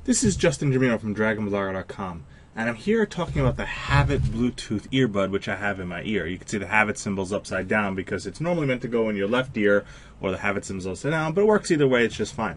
This is Justin Jamino from DragonBlogger.com, and I'm here talking about the Havit Bluetooth earbud, which I have in my ear. You can see the Havit symbol's upside down because it's normally meant to go in your left ear, or the Havit symbol's upside down, but it works either way, it's just fine.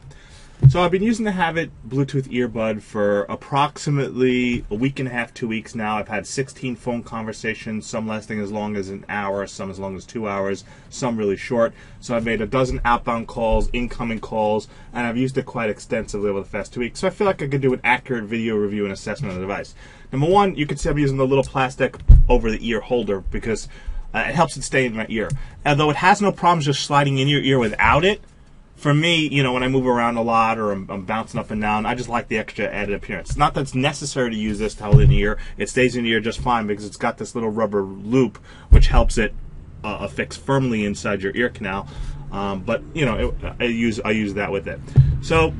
So I've been using the Havit Bluetooth earbud for approximately a week and a half, 2 weeks now. I've had 16 phone conversations, some lasting as long as an hour, some as long as 2 hours, some really short. So I've made a dozen outbound calls, incoming calls, and I've used it quite extensively over the past 2 weeks. So I feel like I could do an accurate video review and assessment of the device. Number one, you can see I'm using the little plastic over the ear holder because it helps it stay in my ear. Although it has no problems just sliding in your ear without it, for me, you know, when I move around a lot or I'm bouncing up and down, I just like the extra added appearance. It's not that it's necessary to use this to hold it in the ear. It stays in the ear just fine because it's got this little rubber loop which helps it affix firmly inside your ear canal. But you know, I use that with it. So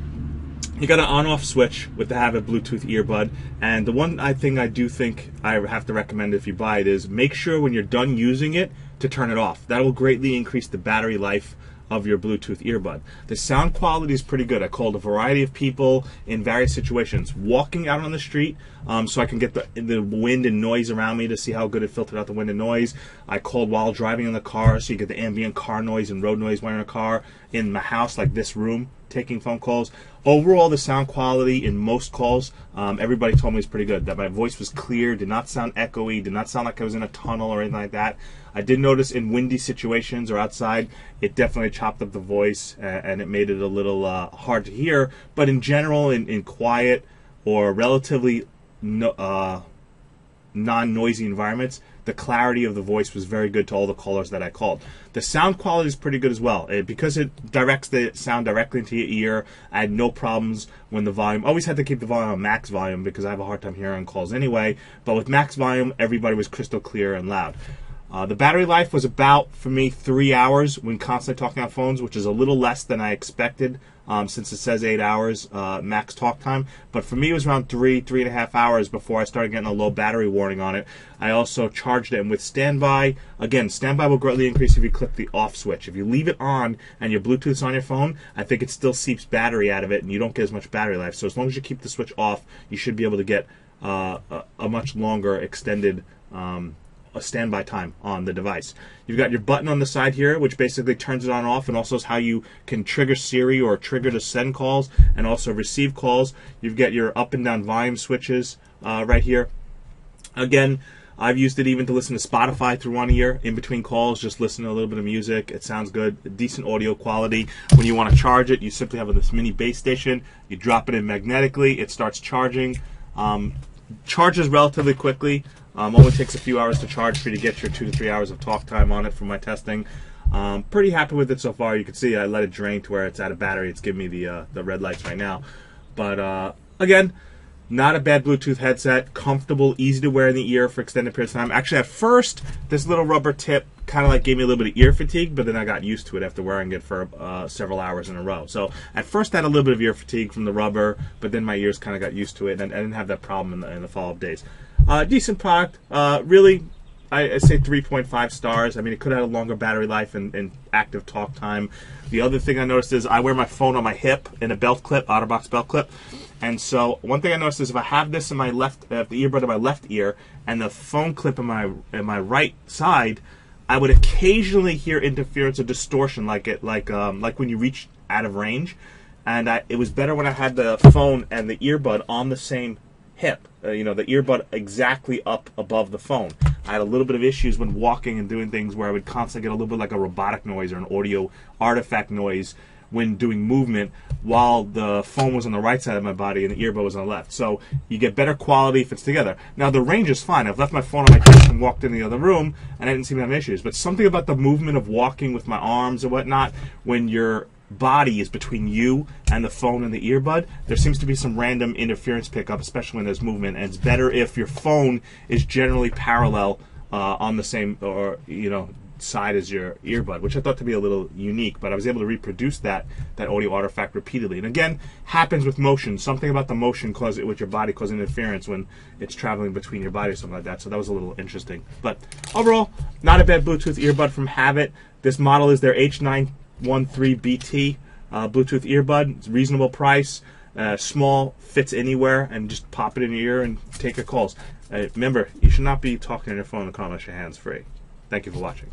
you got an on-off switch with the Havit Bluetooth earbud, and the one thing I do think I have to recommend if you buy it is make sure when you're done using it to turn it off. That will greatly increase the battery life of your Bluetooth earbud. The sound quality is pretty good. I called a variety of people in various situations. Walking out on the street, so I can get the wind and noise around me to see how good it filtered out the wind and noise. I called while driving in the car, so you get the ambient car noise and road noise when you're in a car. In my house, like this room, taking phone calls. Overall, the sound quality in most calls, everybody told me was pretty good. That my voice was clear, did not sound echoey, did not sound like I was in a tunnel or anything like that. I did notice in windy situations or outside, it definitely chopped up the voice and it made it a little hard to hear. But in general, in quiet or relatively non-noisy environments, the clarity of the voice was very good to all the callers that I called. The sound quality is pretty good as well. Because it directs the sound directly into your ear, I had no problems when the volume. Always had to keep the volume on max volume because I have a hard time hearing calls anyway. But with max volume, everybody was crystal clear and loud. The battery life was about, for me, 3 hours when constantly talking on phones, which is a little less than I expected since it says 8 hours max talk time. But for me, it was around 3.5 hours before I started getting a low battery warning on it. I also charged it, and with standby, again, standby will greatly increase if you click the off switch. If you leave it on and your Bluetooth's on your phone, I think it still seeps battery out of it, and you don't get as much battery life. So as long as you keep the switch off, you should be able to get a much longer extended a standby time on the device. You've got your button on the side here, which basically turns it on and off, and also is how you can trigger Siri or trigger to send calls and also receive calls. You've got your up and down volume switches right here. Again, I've used it even to listen to Spotify through one ear in between calls, just listen to a little bit of music. It sounds good, decent audio quality. When you want to charge it, you simply have this mini base station. You drop it in magnetically, it starts charging. Charges relatively quickly. Only takes a few hours to charge for you to get your 2 to 3 hours of talk time on it from my testing. Pretty happy with it so far. You can see I let it drain to where it's out of battery. It's giving me the red lights right now. But again, not a bad Bluetooth headset. Comfortable, easy to wear in the ear for extended periods of time. Actually, at first, this little rubber tip kind of like gave me a little bit of ear fatigue, but then I got used to it after wearing it for several hours in a row. So at first I had a little bit of ear fatigue from the rubber, but then my ears kind of got used to it, and I didn't have that problem in the follow-up days. Decent product. Really, I say 3.5 stars. I mean, it could have had a longer battery life and active talk time. The other thing I noticed is I wear my phone on my hip in a belt clip, OtterBox belt clip. And so one thing I noticed is if I have this in my left, the earbud in my left ear and the phone clip in my right side, I would occasionally hear interference or distortion, like when you reach out of range. And it was better when I had the phone and the earbud on the same hip, you know, the earbud exactly up above the phone. I had a little bit of issues when walking and doing things where I would constantly get a little bit like a robotic noise or an audio artifact noise when doing movement while the phone was on the right side of my body and the earbud was on the left. So you get better quality if it's together. Now the range is fine. I've left my phone on my desk and walked in the other room and I didn't seem to have issues. But something about the movement of walking with my arms and whatnot, when your body is between you and the phone and the earbud, there seems to be some random interference pickup, especially when there's movement. And it's better if your phone is generally parallel on the same, or you know, side as your earbud, which I thought to be a little unique, but I was able to reproduce that audio artifact repeatedly. And again, happens with motion. Something about the motion with your body causing interference when it's traveling between your body or something like that. So that was a little interesting. But overall, not a bad Bluetooth earbud from Havit. This model is their H913BT Bluetooth earbud. It's a reasonable price. small, fits anywhere, and just pop it in your ear and take your calls. Remember, you should not be talking on your phone and calling unless your hands free. Thank you for watching.